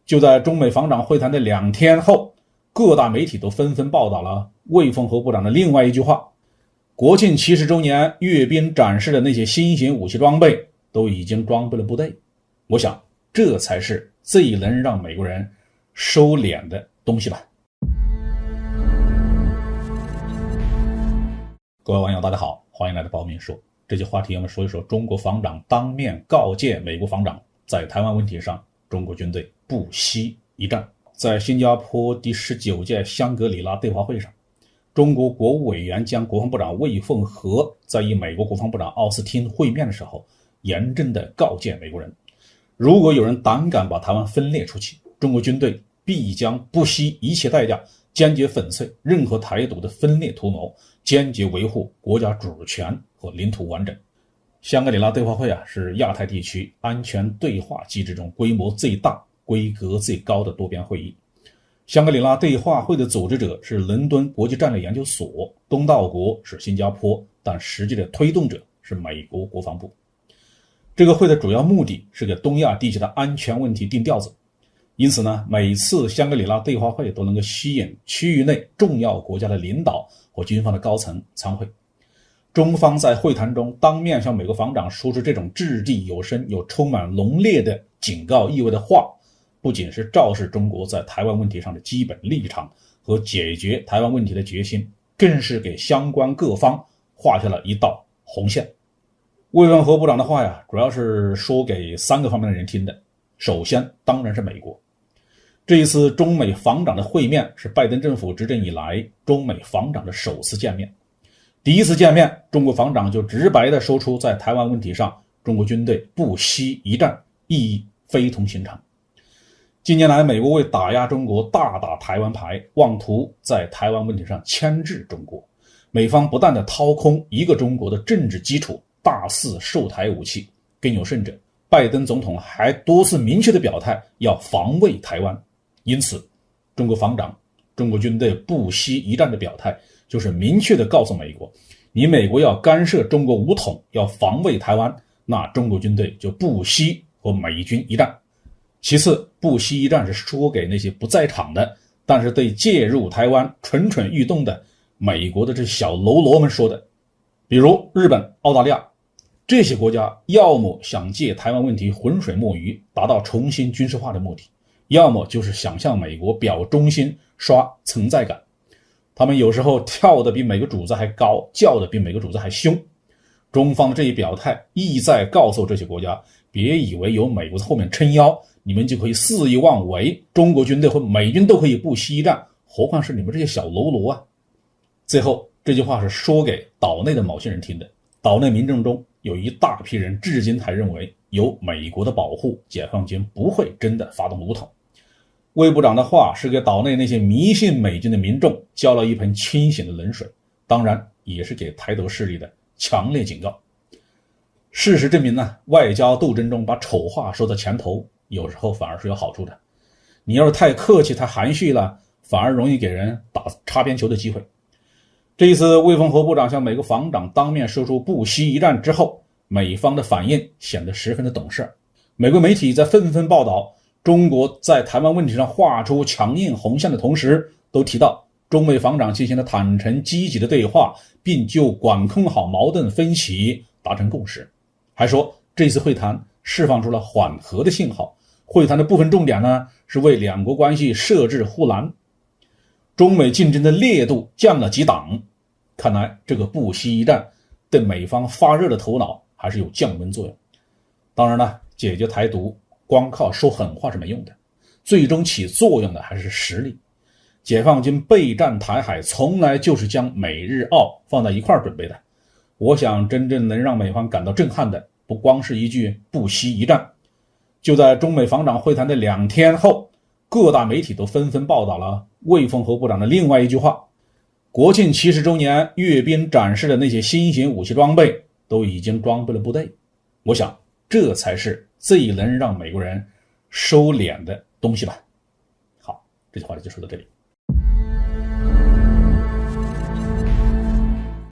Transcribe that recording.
就在中美防长会谈的2天后，各大媒体都纷纷报道了魏凤和部长的另外一句话：国庆70周年阅兵展示的那些新型武器装备都已经装备了部队。我想这才是最能让美国人收敛的东西吧。各位网友大家好，欢迎来到包明说。这期话题我们说一说中国防长当面告诫美国防长，在台湾问题上中国军队不惜一战。在新加坡第19届香格里拉对话会上，中国国务委员兼国防部长魏凤和在与美国国防部长奥斯汀会面的时候，严正地告诫美国人，如果有人胆敢把台湾分裂出去，中国军队必将不惜一切代价坚决粉碎任何台独的分裂图谋，坚决维护国家主权和领土完整。香格里拉对话会是亚太地区安全对话机制中规模最大、规格最高的多边会议。香格里拉对话会的组织者是伦敦国际战略研究所，东道国是新加坡，但实际的推动者是美国国防部。这个会的主要目的是给东亚地区的安全问题定调子，因此呢，每次香格里拉对话会都能够吸引区域内重要国家的领导和军方的高层参会。中方在会谈中当面向美国防长说出这种掷地有声又充满浓烈的警告意味的话，不仅是昭示中国在台湾问题上的基本立场和解决台湾问题的决心，更是给相关各方画下了一道红线。魏凤和部长的话主要是说给3个方面的人听的。首先当然是美国。这一次中美防长的会面是拜登政府执政以来中美防长的首次见面。第一次见面，中国防长就直白地说出在台湾问题上中国军队不惜一战，意义非同寻常。近年来，美国为打压中国大打台湾牌，妄图在台湾问题上牵制中国。美方不但地掏空一个中国的政治基础，大肆售台武器，更有甚者，拜登总统还多次明确地表态要防卫台湾。因此，中国防长中国军队不惜一战的表态，就是明确地告诉美国，你美国要干涉中国武统，要防卫台湾，那中国军队就不惜和美军一战。其次，不惜一战是说给那些不在场的，但是对介入台湾蠢蠢欲动的美国的这小喽啰们说的。比如日本、澳大利亚这些国家，要么想借台湾问题浑水摸鱼，达到重新军事化的目的，要么就是想向美国表忠心，刷存在感。他们有时候跳得比每个主子还高，叫得比每个主子还凶。中方的这一表态意在告诉这些国家，别以为有美国在后面撑腰，你们就可以肆意妄为，中国军队和美军都可以不惜一战，何况是你们这些小喽啰啊。最后这句话是说给岛内的某些人听的。岛内民众中有一大批人至今还认为有美国的保护，解放军不会真的发动武统。魏部长的话是给岛内那些迷信美军的民众浇了一盆清醒的冷水，当然也是给台独势力的强烈警告。事实证明呢，外交斗争中把丑话说在前头，有时候反而是有好处的。你要是太客气太含蓄了，反而容易给人打擦边球的机会。这一次魏凤和部长向美国防长当面说出不惜一战之后，美方的反应显得十分的懂事。美国媒体在纷纷报道中国在台湾问题上画出强硬红线的同时，都提到中美防长进行了坦诚积极的对话，并就管控好矛盾分歧达成共识。还说这次会谈释放出了缓和的信号，会谈的部分重点呢是为两国关系设置护栏，中美竞争的烈度降了几档。看来这个不惜一战对美方发热的头脑还是有降温作用。当然了，解决台独光靠说狠话是没用的，最终起作用的还是实力。解放军备战台海从来就是将美日澳放在一块准备的。我想真正能让美方感到震撼的，不光是一句不惜一战。就在中美防长会谈的2天后，各大媒体都纷纷报道了魏凤和部长的另外一句话：国庆70周年阅兵展示的那些新型武器装备都已经装备了部队。我想这才是最能让美国人收敛的东西吧。好，这句话就说到这里。